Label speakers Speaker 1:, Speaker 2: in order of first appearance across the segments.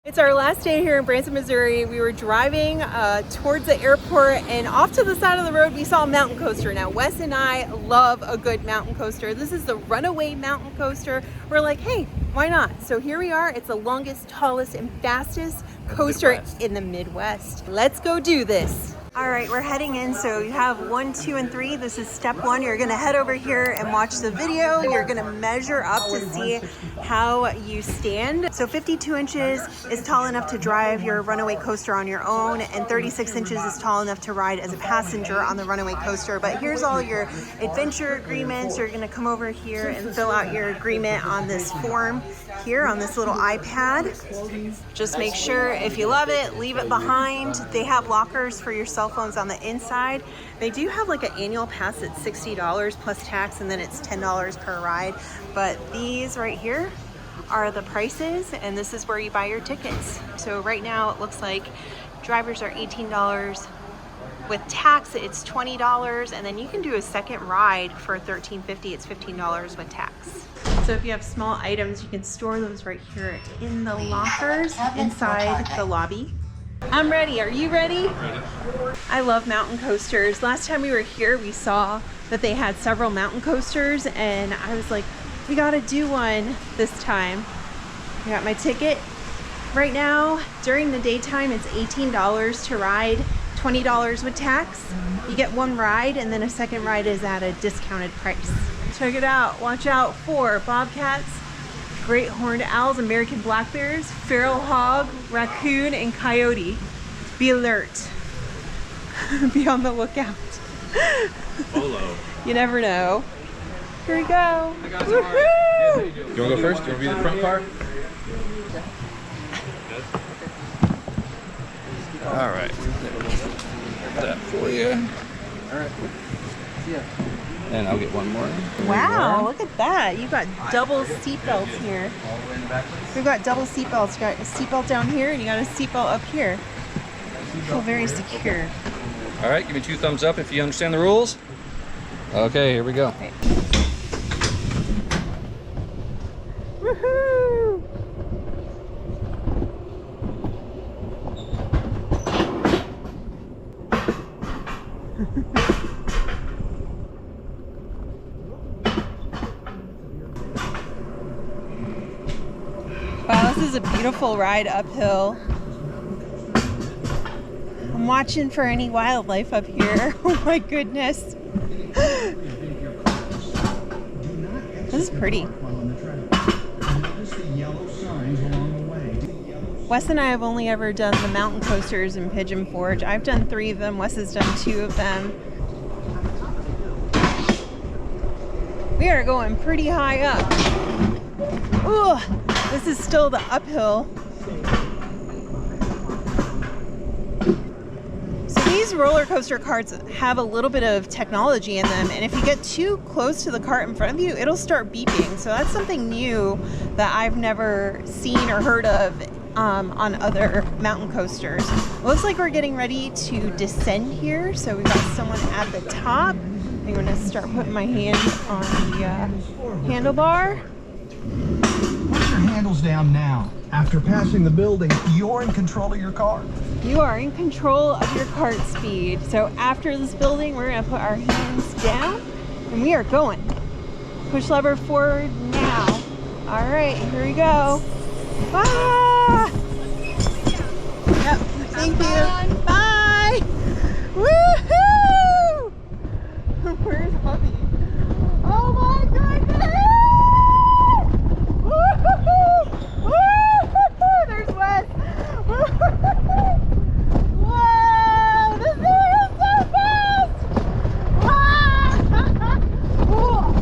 Speaker 1: It's our last day here in Branson, Missouri. We were driving towards the airport, and off to the side of the road we saw a mountain coaster. Now Wes and I love a good mountain coaster. This is the Runaway Mountain Coaster. We're like, hey, why not? So here we are. It's the longest, tallest, and fastest coaster in the Midwest. Let's go do this. All right, we're heading in. So you have 1, 2, and 3. This is step 1. You're gonna head over here and watch the video. You're gonna measure up to see how you stand. So 52 inches is tall enough to drive your Runaway coaster on your own, and 36 inches is tall enough to ride as a passenger on the Runaway coaster. But here's all your adventure agreements. You're gonna come over here and fill out your agreement on this form here on this little iPad. Just make sure if you love it, leave it behind. They have lockers for your cell phones on the inside. They do have like an annual pass at $60 plus tax, and then it's $10 per ride. But these right here are the prices, and this is where you buy your tickets. So right now it looks like drivers are $18. With tax, it's $20, and then you can do a second ride for $13.50. It's $15 with tax. So if you have small items, you can store those right here in the lockers inside the lobby. I'm ready. Are you ready? Ready. I love mountain coasters. Last time we were here, we saw that they had several mountain coasters, and I was like, we gotta do one this time. I got my ticket. Right now, during the daytime, it's $18 to ride, $20 with tax. You get one ride, and then a second ride is at a discounted price. Check it out. Watch out for bobcats, great horned owls, American black bears, feral hog, raccoon, and coyote. Be alert. Be on the lookout.
Speaker 2: Polo.
Speaker 1: You never know. Here we go.
Speaker 2: Woohoo! You want to go first? Do you want to be the front car? All right. That for you. All right. Yeah. And I'll get one more.
Speaker 1: Wow, look at that. You've got double seatbelts here. We've got double seatbelts. You got a seatbelt down here, and you got a seatbelt up here. Feel very secure.
Speaker 2: All right, give me 2 thumbs up if you understand the rules. Okay, here we go.
Speaker 1: Okay. Woohoo! Wow, this is a beautiful ride uphill. I'm watching for any wildlife up here. Oh my goodness. This is pretty. Wes and I have only ever done the mountain coasters in Pigeon Forge. I've done 3 of them. Wes has done 2 of them. We are going pretty high up. Ooh, this is still the uphill. So these roller coaster carts have a little bit of technology in them, and if you get too close to the cart in front of you, it'll start beeping. So that's something new that I've never seen or heard of on other mountain coasters. Looks like we're getting ready to descend here. So we got someone at the top. I'm gonna start putting my hand on the handlebar.
Speaker 3: Put your handles down now. After passing the building, you're in control of your car.
Speaker 1: You are in control of your cart speed. So after this building, we're gonna put our hands down and we are going. Push lever forward now. All right, here we go. Ah! Yep, thank you. Bye. Woohoo! Where's Hubby? Oh my goodness! Woohoo! Woohoo! There's Wes. Whoa! This thing is so fast! Whoa!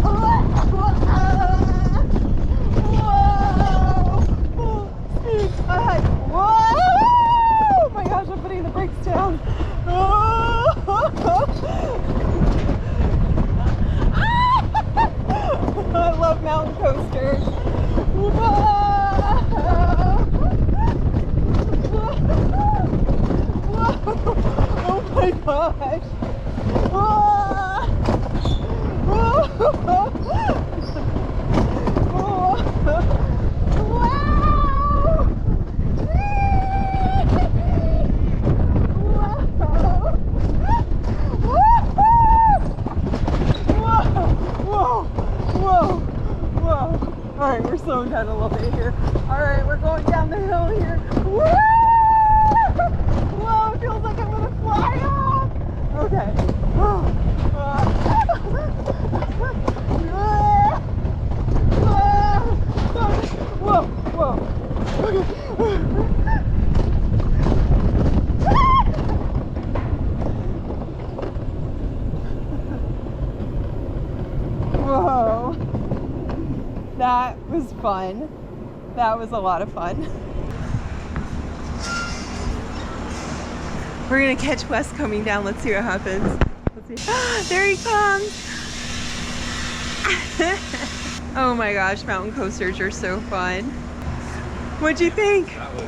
Speaker 1: Whoa. That was fun. That was a lot of fun. We're gonna catch Wes coming down. Let's see what happens. Let's see. There he comes. Oh my gosh, mountain coasters are so fun. What'd you think?
Speaker 2: That was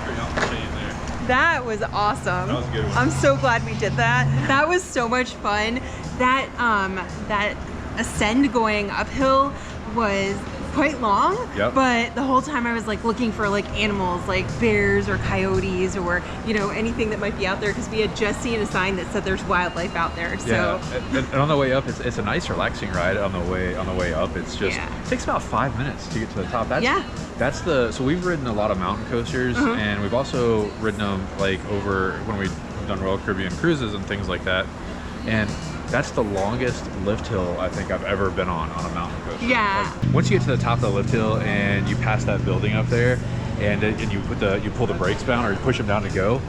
Speaker 2: pretty off the chain there.
Speaker 1: That was awesome.
Speaker 2: That was a good one.
Speaker 1: I'm so glad we did that. That was so much fun. That that ascend going uphill was quite long.
Speaker 2: Yep.
Speaker 1: But the whole time I was like looking for like animals like bears or coyotes or, you know, anything that might be out there, because we had just seen a sign that said there's wildlife out there. So
Speaker 2: yeah, and on the way up, it's a nice relaxing ride. On the way up, it's just it takes about 5 minutes to get to the top. That's so we've ridden a lot of mountain coasters, and we've also ridden them like over when we've done Royal Caribbean cruises and things like that, and that's the longest lift hill I think I've ever been on a mountain coaster.
Speaker 1: Yeah.
Speaker 2: Like, once you get to the top of the lift hill and you pass that building up there, and you pull the brakes down or you push them down to go,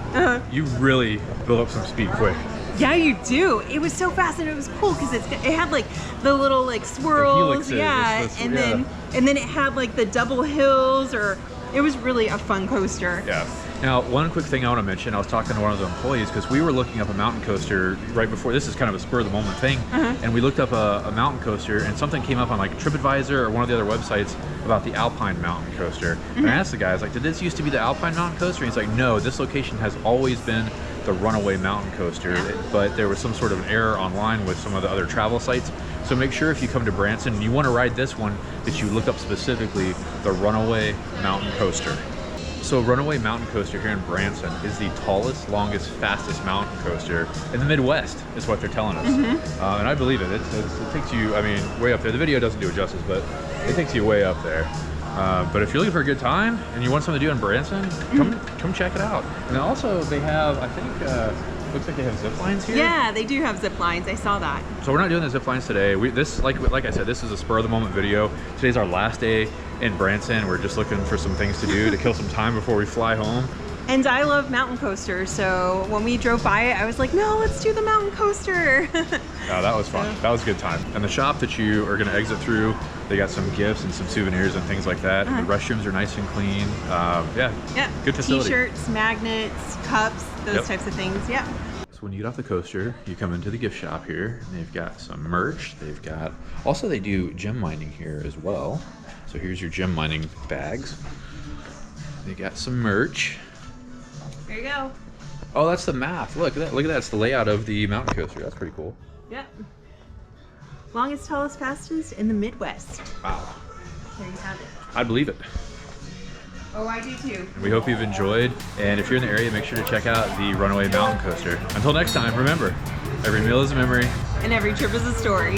Speaker 2: you really build up some speed quick.
Speaker 1: Yeah, you do. It was so fast and it was cool because it had like the little like swirls, and then it had like the double hills, or it was really a fun coaster.
Speaker 2: Yeah. Now, one quick thing I want to mention, I was talking to one of the employees because we were looking up a mountain coaster right before. This is kind of a spur of the moment thing, and we looked up a mountain coaster, and something came up on like TripAdvisor or one of the other websites about the Alpine Mountain Coaster. And I asked the guy, I was like, did this used to be the Alpine Mountain Coaster? And he's like, no, this location has always been the Runaway Mountain Coaster, but there was some sort of an error online with some of the other travel sites. So make sure if you come to Branson and you want to ride this one, that you look up specifically the Runaway Mountain Coaster. So Runaway Mountain Coaster here in Branson is the tallest, longest, fastest mountain coaster in the Midwest, is what they're telling us. And I believe it. It takes you, I mean, way up there. The video doesn't do it justice, but it takes you way up there. But if you're looking for a good time and you want something to do in Branson, come check it out. And then also they have, I think, looks like they have zip lines here.
Speaker 1: Yeah, they do have zip lines. I saw that.
Speaker 2: So we're not doing the zip lines today. Like I said, this is a spur of the moment video. Today's our last day in Branson. We're just looking for some things to do to kill some time before we fly home.
Speaker 1: And I love mountain coasters, so when we drove by it, I was like, no, let's do the mountain coaster.
Speaker 2: Oh, that was fun. That was a good time. And the shop that you are going to exit through, they got some gifts and some souvenirs and things like that. And the restrooms are nice and clean. Yeah, good facility.
Speaker 1: T-shirts, magnets, cups, those types of things. Yeah.
Speaker 2: So when you get off the coaster, you come into the gift shop here, and they've got some merch. They've got, also they do gem mining here as well. So here's your gem mining bags. They got some merch.
Speaker 1: There you go.
Speaker 2: Oh, that's the map. Look at that. Look at that. It's the layout of the mountain coaster. That's pretty cool.
Speaker 1: Yep. Longest, tallest, fastest in the Midwest.
Speaker 2: Wow.
Speaker 1: There you have it.
Speaker 2: I believe it.
Speaker 1: Oh, I do too.
Speaker 2: We hope you've enjoyed. And if you're in the area, make sure to check out the Runaway Mountain Coaster. Until next time, remember, every meal is a memory.
Speaker 1: And every trip is a story.